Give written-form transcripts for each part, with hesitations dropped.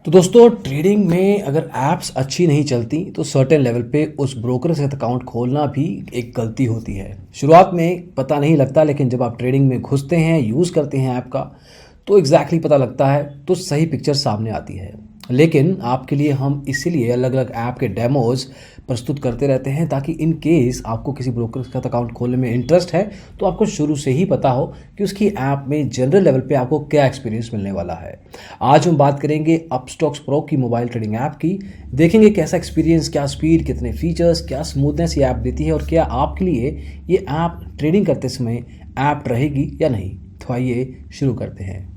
तो दोस्तों ट्रेडिंग में अगर एप्स अच्छी नहीं चलती तो सर्टेन लेवल पे उस ब्रोकर से अकाउंट खोलना भी एक गलती होती है। शुरुआत में पता नहीं लगता, लेकिन जब आप ट्रेडिंग में घुसते हैं, यूज़ करते हैं ऐप का, तो एग्जैक्टली पता लगता है, तो सही पिक्चर सामने आती है। लेकिन आपके लिए हम इसीलिए अलग अलग ऐप के डेमोज प्रस्तुत करते रहते हैं, ताकि इन केस आपको किसी ब्रोकर के साथ अकाउंट खोलने में इंटरेस्ट है तो आपको शुरू से ही पता हो कि उसकी ऐप में जनरल लेवल पे आपको क्या एक्सपीरियंस मिलने वाला है। आज हम बात करेंगे अपस्टॉक्स प्रो की मोबाइल ट्रेडिंग ऐप की। देखेंगे कैसा एक्सपीरियंस, क्या स्पीड, कितने फीचर्स, क्या स्मूथनेस ये ऐप देती है, और क्या आपके लिए ये ऐप ट्रेडिंग करते समय ऐप रहेगी या नहीं। तो आइए शुरू करते हैं।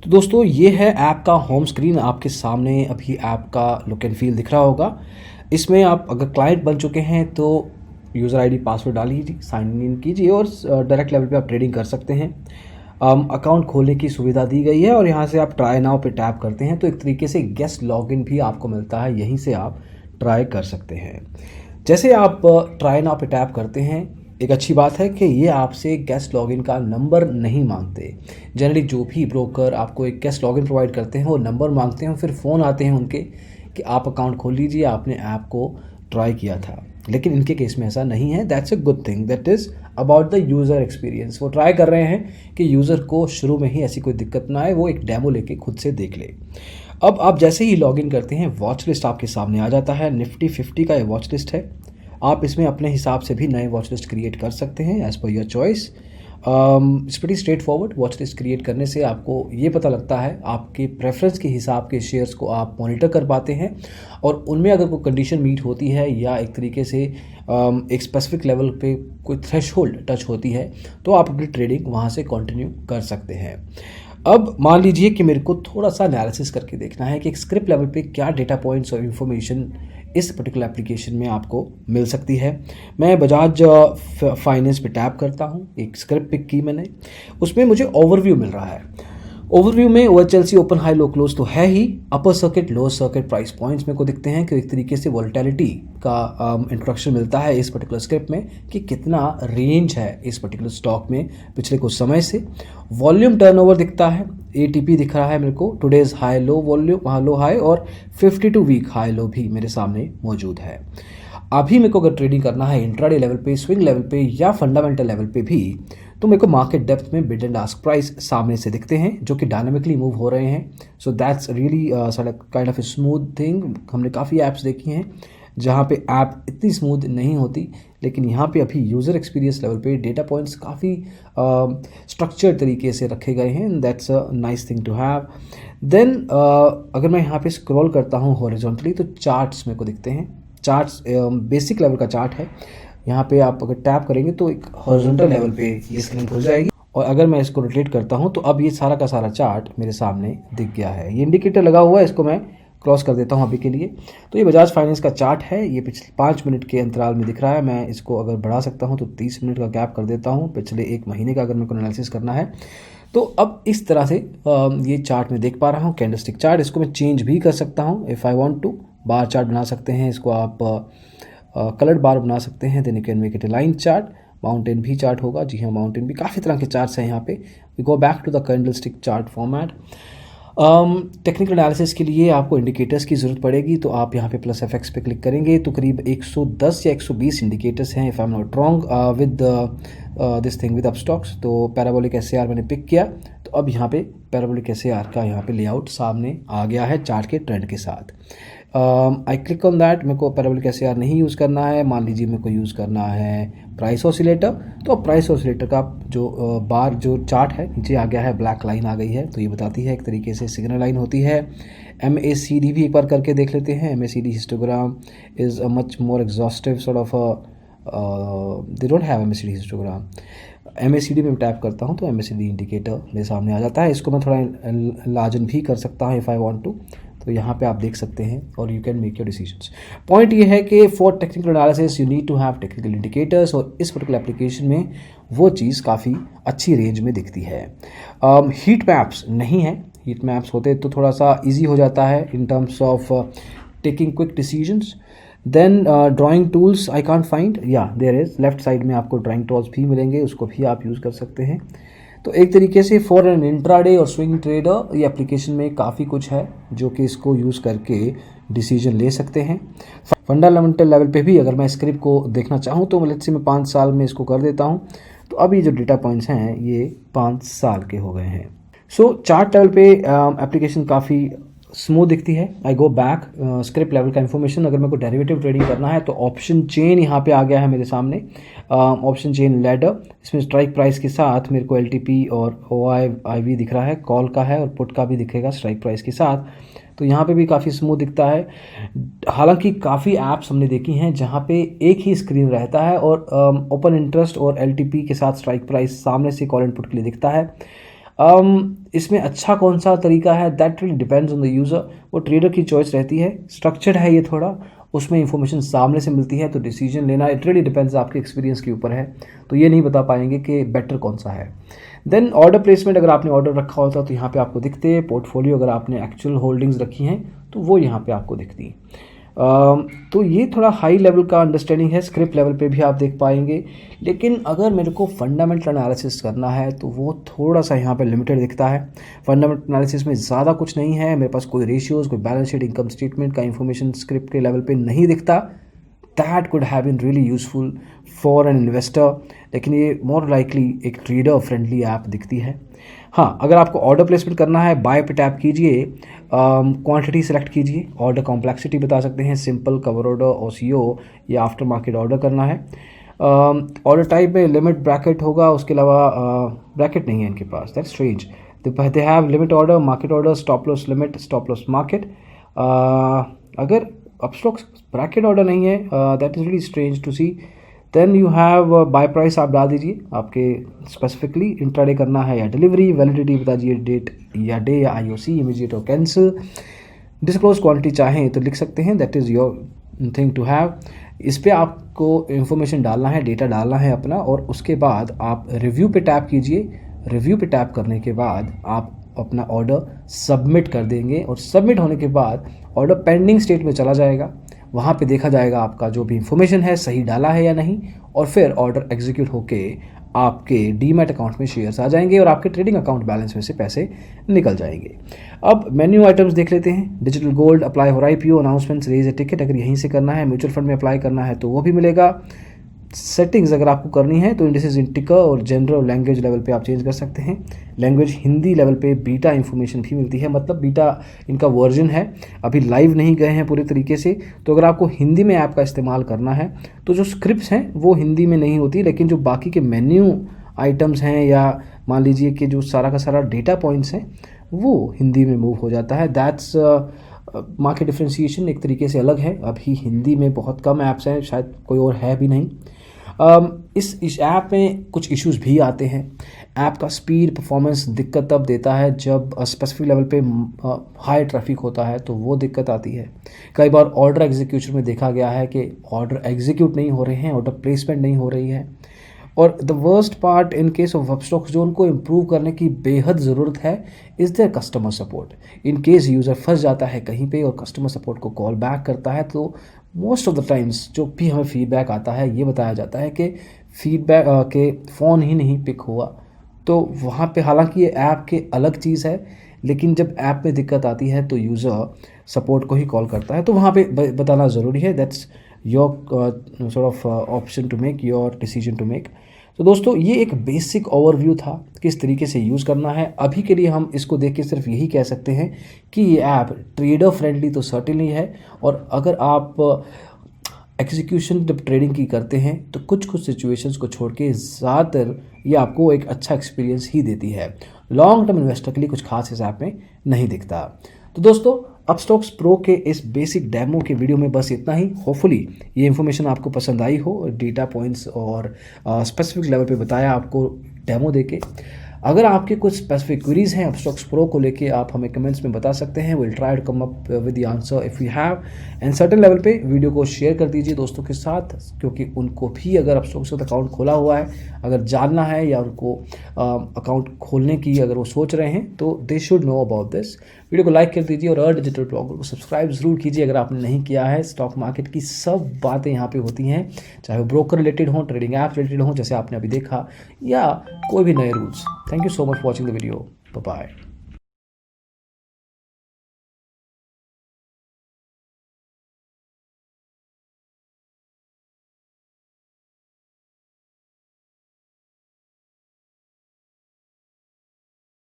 तो दोस्तों ये है ऐप का होम स्क्रीन। आपके सामने अभी ऐप का लुक एंड फील दिख रहा होगा। इसमें आप अगर क्लाइंट बन चुके हैं तो यूज़र आईडी पासवर्ड डालिए, साइन इन कीजिए और डायरेक्ट लेवल पे आप ट्रेडिंग कर सकते हैं। अकाउंट खोलने की सुविधा दी गई है और यहाँ से आप ट्राई नाउ पे टैप करते हैं तो एक तरीके से गेस्ट लॉगिन भी आपको मिलता है, यहीं से आप ट्राई कर सकते हैं। जैसे आप ट्राई नाउ पे टैप करते हैं, एक अच्छी बात है कि ये आपसे गेस्ट लॉगिन का नंबर नहीं मांगते। जनरली जो भी ब्रोकर आपको एक गेस्ट लॉगिन प्रोवाइड करते हैं वो नंबर मांगते हैं, फिर फ़ोन आते हैं उनके कि आप अकाउंट खोल लीजिए, आपने ऐप को ट्राई किया था। लेकिन इनके केस में ऐसा नहीं है। That's a good thing, that is about the user experience. वो ट्राई कर रहे हैं कि यूज़र को शुरू में ही ऐसी कोई दिक्कत ना आए, वो एक डेमो लेके खुद से देख ले। अब आप जैसे ही लॉगिन करते हैं, वॉच लिस्ट आपके सामने आ जाता है। निफ्टी 50 का ये वॉच लिस्ट है। आप इसमें अपने हिसाब से भी नए वॉच लिस्ट क्रिएट कर सकते हैं as per your choice. It's pretty straight forward. Watch list create करने से आपको ये पता लगता है आपके प्रेफरेंस के हिसाब के शेयर्स को आप मॉनिटर कर पाते हैं, और उनमें अगर कोई कंडीशन मीट होती है या एक तरीके से एक स्पेसिफिक लेवल पे कोई थ्रेशहोल्ड टच होती है तो आप अपनी ट्रेडिंग वहाँ से कंटिन्यू कर सकते हैं। अब मान लीजिए कि मेरे को थोड़ा सा एनालिसिस करके देखना है कि एक स्क्रिप्ट लेवल पे क्या डेटा पॉइंट्स और इन्फॉर्मेशन इस पर्टिकुलर एप्लीकेशन में आपको मिल सकती है। मैं बजाज फाइनेंस पे टैप करता हूँ, एक स्क्रिप्ट पिक की मैंने, उसमें मुझे ओवरव्यू मिल रहा है। ओवरव्यू में OHLC open high low close तो है ही, upper circuit lower circuit price points मेरे को दिखते हैं कि एक तरीके से वॉलेटिलिटी का इंट्रोडक्शन मिलता है इस पर्टिकुलर स्क्रिप्ट में कि कितना रेंज है इस पर्टिकुलर स्टॉक में पिछले कुछ समय से। वॉल्यूम टर्नओवर दिखता है, ATP दिख रहा है मेरे को, टुडेज हाई लो वॉल्यूम, वहाँ लो हाई, और 52 वीक हाई लो भी मेरे सामने मौजूद है। अभी मेरे को अगर ट्रेडिंग करना है इंट्राडे लेवल पे, स्विंग लेवल पे या फंडामेंटल लेवल पे भी, तो मेरे को मार्केट डेप्थ में बिड एंड आस्क प्राइस सामने से दिखते हैं जो कि डायनामिकली मूव हो रहे हैं। So that's really kind of a smooth thing. हमने काफ़ी ऐप्स देखी हैं जहाँ पे ऐप इतनी स्मूथ नहीं होती, लेकिन यहाँ पे अभी यूज़र एक्सपीरियंस लेवल पे डेटा पॉइंट्स काफ़ी स्ट्रक्चर्ड तरीके से रखे गए हैं। That's a nice thing to have. Then अगर मैं यहाँ पे स्क्रॉल करता हूँ हॉरिजॉन्टली तो चार्ट्स मेरे को दिखते हैं। चार्ट्स बेसिक लेवल का चार्ट है। यहाँ पे आप अगर टैप करेंगे तो एक हॉरिजॉन्टल लेवल पे ये स्क्रीन खुल जाएगी, और अगर मैं इसको रोटेट करता हूँ तो अब ये सारा का सारा चार्ट मेरे सामने दिख गया है। ये इंडिकेटर लगा हुआ है, इसको मैं क्रॉस कर देता हूँ अभी के लिए। तो ये बजाज फाइनेंस का चार्ट है, ये पिछले 5 मिनट के अंतराल में दिख रहा है। मैं इसको अगर बढ़ा सकता हूँ तो 30 मिनट का गैप कर देता हूँ, पिछले 1 महीने का अगर मेरे को एनालिसिस करना है। तो अब इस तरह से ये चार्ट में देख पा रहा हूँ, कैंडलस्टिक चार्ट। इसको मैं चेंज भी कर सकता हूँ if I want to. Bar chart बना सकते हैं, इसको आप कलर्ड बार बना सकते हैं। Then you can make it a line chart. Mountain भी चार्ट होगा, जी हाँ, माउंटेन भी। काफ़ी तरह के चार्ट्स हैं यहाँ पे। We go back to the candlestick chart format. Technical analysis के लिए आपको इंडिकेटर्स की ज़रूरत पड़ेगी, तो आप यहाँ पे प्लस FX पे क्लिक करेंगे तो करीब 110 या 120 इंडिकेटर्स हैं if I am not wrong with this thing with Upstox. तो पैराबोलिक SAR मैंने पिक किया, तो अब यहाँ पे पैराबोलिक SAR का यहाँ पे लेआउट सामने आ गया है चार्ट के ट्रेंड के साथ। I click on that. मेरे को पैराबोलिक SAR नहीं यूज़ करना है। मान लीजिए मेरे को यूज़ करना है प्राइस ऑसिलेटर, तो अब प्राइस ऑसिलेटर का जो बार जो चार्ट है नीचे आ गया है, ब्लैक लाइन आ गई है, तो ये बताती है एक तरीके से सिग्नल लाइन होती है। MACD भी एक बार करके देख लेते हैं। MACD histogram is a much more exhaustive sort of they don't have MACD histogram. MACD में टैप करता हूँ तो MACD इंडिकेटर मेरे सामने आ जाता है। इसको मैं थोड़ा लार्जन भी कर सकता हूँ इफ़ आई वांट टू। तो यहाँ पे आप देख सकते हैं और you can make your decisions. Point ये है कि for technical analysis you need to have technical indicators, और इस पर्टिकुलर एप्लीकेशन में वो चीज़ काफ़ी अच्छी रेंज में दिखती है। हीट मैप्स नहीं है, हीट मैप्स होते तो थोड़ा सा ईजी हो जाता है in terms of taking quick decisions. Then drawing tools I can't find, या देयर इज़, लेफ्ट साइड में आपको ड्राइंग टूल्स भी मिलेंगे, उसको भी आप यूज़ कर सकते हैं। तो एक तरीके से फॉर एन इंट्राडे और स्विंग ट्रेडर ये एप्लीकेशन में काफ़ी कुछ है जो कि इसको यूज़ करके डिसीजन ले सकते हैं। फंडामेंटल लेवल पे भी अगर मैं स्क्रिप्ट को देखना चाहूँ तो लेट्स से मैं 5 साल में इसको कर देता हूँ, तो अभी जो डेटा पॉइंट्स हैं ये 5 साल के हो गए हैं। सो चार्ट लेवल पे एप्लीकेशन काफ़ी स्मूथ दिखती है। आई गो बैक, स्क्रिप्ट लेवल का इन्फॉर्मेशन, अगर मेरे को डेरिवेटिव ट्रेडिंग करना है तो ऑप्शन चेन यहाँ पे आ गया है मेरे सामने, ऑप्शन चेन लैडर। इसमें स्ट्राइक प्राइस के साथ मेरे को एलटीपी और OIV दिख रहा है, कॉल का है और पुट का भी दिखेगा स्ट्राइक प्राइस के साथ। तो यहाँ पे भी काफ़ी स्मूथ दिखता है। हालांकि काफ़ी ऐप्स हमने देखी हैं जहाँ पे एक ही स्क्रीन रहता है और ओपन इंटरेस्ट और एलटीपी के साथ स्ट्राइक प्राइस सामने से कॉल एंड पुट के लिए दिखता है। इसमें अच्छा कौन सा तरीका है, that really depends on the user, वो ट्रेडर की चॉइस रहती है। स्ट्रक्चर्ड है ये थोड़ा, उसमें इंफॉर्मेशन सामने से मिलती है तो डिसीजन लेना इट रियली डिपेंड्स आपके एक्सपीरियंस के ऊपर है, तो ये नहीं बता पाएंगे कि बेटर कौन सा है। देन ऑर्डर प्लेसमेंट, अगर आपने ऑर्डर रखा होता तो यहाँ पे आपको दिखते हैं। पोर्टफोलियो अगर आपने एक्चुअल होल्डिंग्स रखी हैं तो वो यहाँ पे आपको दिखती हैं। तो ये थोड़ा हाई लेवल का अंडरस्टैंडिंग है, स्क्रिप्ट लेवल पे भी आप देख पाएंगे। लेकिन अगर मेरे को फंडामेंटल एनालिसिस करना है तो वो थोड़ा सा यहाँ पे लिमिटेड दिखता है। फंडामेंटल एनालिसिस में ज़्यादा कुछ नहीं है, मेरे पास कोई रेशियोज़, कोई बैलेंस शीट, इनकम स्टेटमेंट का इंफॉर्मेशन स्क्रिप्ट के लेवल पे नहीं दिखता। That could have been really useful for an investor, लेकिन ये मोर लाइकली एक ट्रेडर फ्रेंडली ऐप दिखती है। हाँ, अगर आपको ऑर्डर प्लेसमेंट करना है, बाय पे टैप कीजिए, क्वांटिटी सेलेक्ट कीजिए, ऑर्डर कॉम्प्लेक्सिटी बता सकते हैं, सिंपल, कवर ऑर्डर, OCO या आफ्टर मार्केट ऑर्डर करना है। ऑर्डर टाइप में लिमिट ब्रैकेट होगा, उसके अलावा ब्रैकेट नहीं है इनके पास, that's strange. They have limit order, market order, stop loss limit, stop loss market. अगर अपस्टॉक ब्रैकेट ऑर्डर नहीं है, that is really strange to see. Then you have buy price आप डाल दीजिए, आपके स्पेसिफिकली इंट्राडे करना है या डिलीवरी, वैलिडिटी बता दीजिए, डेट या डे या IOC, इमीडिएट और कैंसिल। डिस्क्लोज क्वांटिटी चाहें तो लिख सकते हैं, that is your thing to have. इस पर आपको इन्फॉर्मेशन डालना है, डेटा डालना है अपना, और उसके बाद आप रिव्यू पे टैप कीजिए। रिव्यू पे टैप करने के बाद आप अपना ऑर्डर सबमिट कर देंगे और सबमिट होने के बाद ऑर्डर पेंडिंग स्टेट में चला जाएगा। वहाँ पे देखा जाएगा आपका जो भी इंफॉर्मेशन है सही डाला है या नहीं, और फिर ऑर्डर एग्जीक्यूट होके आपके डीमैट अकाउंट में शेयर्स आ जाएंगे और आपके ट्रेडिंग अकाउंट बैलेंस में से पैसे निकल जाएंगे। अब मेन्यू आइटम्स देख लेते हैं। Digital gold, apply for IPO, announcements, raise a ticket, अगर यहीं से करना है। म्यूचुअल फंड में अप्लाई करना है तो वो भी मिलेगा। सेटिंग्स अगर आपको करनी है तो इंडिसेस इंडिका और जनरल लैंग्वेज लेवल पे आप चेंज कर सकते हैं। लैंग्वेज हिंदी लेवल पे बीटा इन्फॉर्मेशन भी मिलती है, मतलब बीटा इनका वर्जन है, अभी लाइव नहीं गए हैं पूरे तरीके से। तो अगर आपको हिंदी में ऐप का इस्तेमाल करना है तो जो स्क्रिप्ट्स हैं वो हिंदी में नहीं होती, लेकिन जो बाकी के मेन्यू आइटम्स हैं या मान लीजिए कि जो सारा का सारा डेटा पॉइंट्स हैं वो हिंदी में मूव हो जाता है। दैट्स मार्केट डिफ्रेंशिएशन एक तरीके से अलग है। अभी हिंदी में बहुत कम ऐप्स हैं, शायद कोई और है भी नहीं। इस ऐप में कुछ इश्यूज भी आते हैं। ऐप का स्पीड परफॉर्मेंस दिक्कत तब देता है जब स्पेसिफिक लेवल पे हाई ट्रैफिक होता है, तो वो दिक्कत आती है। कई बार ऑर्डर एग्जीक्यूशन में देखा गया है कि ऑर्डर एग्जीक्यूट नहीं हो रहे हैं, ऑर्डर प्लेसमेंट नहीं हो रही है। और the worst part in case of Upstox, जो उनको इम्प्रूव करने की बेहद ज़रूरत है, is there customer support. In case user फंस जाता है कहीं पे और कस्टमर सपोर्ट को कॉल बैक करता है, तो मोस्ट ऑफ द टाइम्स जो भी हमें फीडबैक आता है ये बताया जाता है कि फीडबैक के फ़ोन ही नहीं पिक हुआ। तो वहाँ पे हालांकि ये ऐप के अलग चीज़ है, लेकिन जब ऐप में दिक्कत आती है तो यूज़र सपोर्ट को ही कॉल करता है, तो वहाँ पे बताना ज़रूरी है। That's your sort of option to make, your decision to make. तो दोस्तों ये एक बेसिक ओवरव्यू था किस तरीके से यूज़ करना है। अभी के लिए हम इसको देख के सिर्फ यही कह सकते हैं कि ये ऐप ट्रेडर फ्रेंडली तो सर्टेनली है, और अगर आप एग्जीक्यूशन जब ट्रेडिंग की करते हैं तो कुछ कुछ सिचुएशंस को छोड़ के ज़्यादातर ये आपको एक अच्छा एक्सपीरियंस ही देती है। लॉन्ग टर्म इन्वेस्टर के लिए कुछ खास इस ऐप में नहीं दिखता। तो दोस्तों अपस्टॉक्स प्रो के इस बेसिक डेमो के वीडियो में बस इतना ही। होपफुली ये इन्फॉर्मेशन आपको पसंद आई हो, डेटा पॉइंट्स और स्पेसिफिक लेवल पे बताया आपको डेमो देके। अगर आपके कुछ स्पेसिफिक क्वेरीज हैं अपस्टॉक्स प्रो को लेके, आप हमें कमेंट्स में बता सकते हैं। Will try to come up with the answer if you have. And certain level पे वीडियो को शेयर कर दीजिए दोस्तों के साथ, क्योंकि उनको भी अगर अपस्टॉक्स का अकाउंट खोला हुआ है, अगर जानना है या उनको अकाउंट खोलने की अगर वो सोच रहे हैं, तो they should know about this. Video को लाइक कर दीजिए और डिजिटल ब्लॉगर को सब्सक्राइब जरूर कीजिए अगर आपने नहीं किया है। स्टॉक मार्केट की सब बातें यहाँ पे होती हैं, चाहे वो ब्रोकर रिलेटेड हो, ट्रेडिंग ऐप रिलेटेड हो जैसे आपने अभी देखा, या कोई भी नए rules. Thank you so much for watching the video. Bye bye.